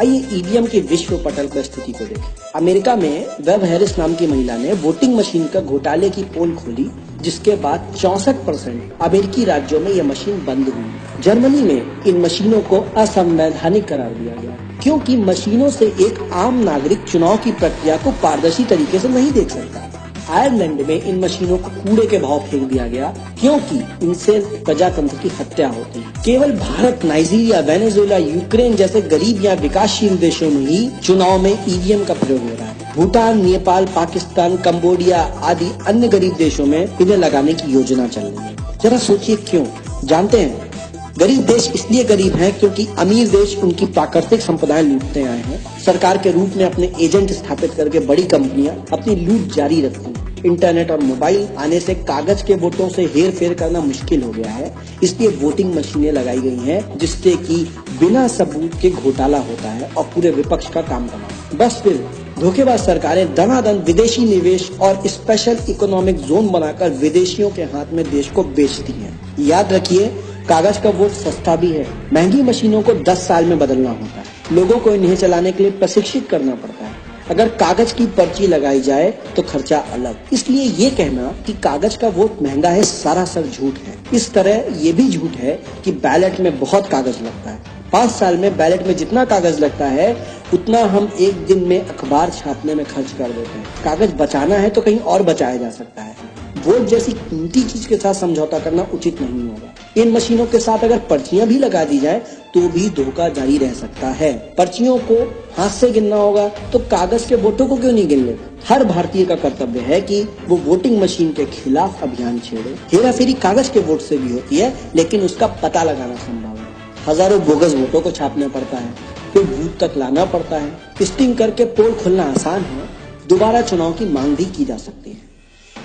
आइए ईवीएम की विश्व पटल पर स्थिति को देखें। अमेरिका में वेब हैरिस नाम की महिला ने वोटिंग मशीन का घोटाले की पोल खोली, जिसके बाद 64% अमेरिकी राज्यों में यह मशीन बंद हुई। जर्मनी में इन मशीनों को असंवैधानिक करार दिया गया, क्योंकि मशीनों से एक आम नागरिक चुनाव की प्रक्रिया को पारदर्शी तरीके से नहीं देख सकता। आयरलैंड में इन मशीनों को कूड़े के भाव फेंक दिया गया, क्योंकि इनसे प्रजातंत्र की हत्या होती है। केवल भारत, नाइजीरिया, वेनेजुएला, यूक्रेन जैसे गरीब या विकासशील देशों में ही चुनाव में ईवीएम का प्रयोग हो रहा है। भूटान, नेपाल, पाकिस्तान, कंबोडिया आदि अन्य गरीब देशों में इन्हें लगाने की योजना चल रही है। जरा सोचिए क्यों? जानते हैं, गरीब देश इसलिए गरीब हैं क्योंकि अमीर देश उनकी प्राकृतिक संपदाएं लूटते आए हैं। सरकार के रूप में अपने एजेंट स्थापित करके बड़ी कंपनियां अपनी लूट जारी रखती हैं। इंटरनेट और मोबाइल आने से कागज के वोटों से हेर फेर करना मुश्किल हो गया है, इसलिए वोटिंग मशीनें लगाई गई हैं, जिससे कि बिना सबूत के घोटाला होता है और पूरे विपक्ष का काम तमाम। बस फिर धोखेबाज सरकारें दनादन विदेशी निवेश और स्पेशल इकोनॉमिक जोन बनाकर विदेशियों के हाथ में देश को बेचती हैं। याद रखिए, कागज का वोट सस्ता भी है। महंगी मशीनों को 10 साल में बदलना होता है। लोगों को इन्हें चलाने के लिए प्रशिक्षित करना पड़ता है। अगर कागज की पर्ची लगाई जाए तो खर्चा अलग। इसलिए ये कहना कि कागज का वोट महंगा है सरासर झूठ है। इस तरह ये भी झूठ है कि बैलेट में बहुत कागज लगता है। 5 साल में बैलेट में जितना कागज लगता है, उतना हम एक दिन में अखबार छापने में खर्च कर देते हैं। कागज बचाना है तो कहीं और बचाया जा सकता है। वोट जैसी कीमती चीज के साथ समझौता करना उचित नहीं होगा। इन मशीनों के साथ अगर पर्चियां भी लगा दी जाए तो भी धोखा जारी रह सकता है। पर्चियों को हाथ से गिनना होगा तो कागज के वोटों को क्यों नहीं गिन ले? हर भारतीय का कर्तव्य है कि वो वोटिंग मशीन के खिलाफ अभियान छेड़े। हेराफेरी कागज के वोट से भी होती है, लेकिन उसका पता लगाना संभव है। हजारों बोगस वोटों को छापना पड़ता है, फिर बूथ तक लाना पड़ता है। टेस्टिंग करके पोल खोलना आसान है, दोबारा चुनाव की मांग भी की जा सकती है।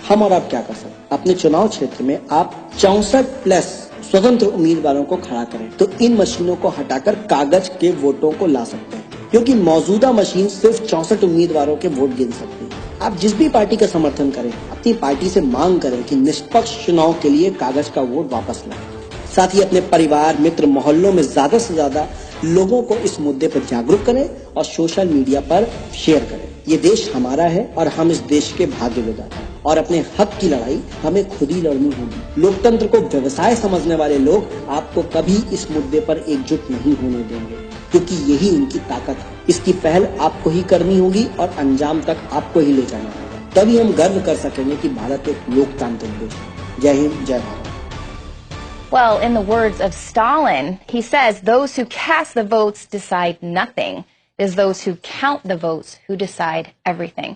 हम और आप क्या कर सकते हैं? अपने चुनाव क्षेत्र में आप 64+ स्वतंत्र उम्मीदवारों को खड़ा करें तो इन मशीनों को हटाकर कागज के वोटों को ला सकते हैं, क्योंकि मौजूदा मशीन सिर्फ 64 उम्मीदवारों के वोट गिन सकती है। आप जिस भी पार्टी का समर्थन करें, अपनी पार्टी से मांग करें कि निष्पक्ष चुनाव के लिए कागज का वोट वापस लाएं। साथ ही अपने परिवार, मित्र, मोहल्लों में ज्यादा से ज्यादा लोगों को इस मुद्दे पर जागरूक करें और सोशल मीडिया पर शेयर करें। ये देश हमारा है और हम इस देश के भाग्य विधाता हैं और अपने हक की लड़ाई हमें खुद ही लड़नी होगी। लोकतंत्र को व्यवसाय समझने वाले लोग आपको कभी इस मुद्दे पर एकजुट नहीं होने देंगे, क्योंकि यही उनकी ताकत है। इसकी पहल आपको ही करनी होगी और अंजाम तक आपको ही ले जाना होगा। तभी हम गर्व कर सकेंगे कि भारत एक लोकतांत्रिक देश है। जय हिंद, जय Bharat. Well, in the words of Stalin, he says, those who cast the votes decide nothing. It is those who count the votes who decide everything.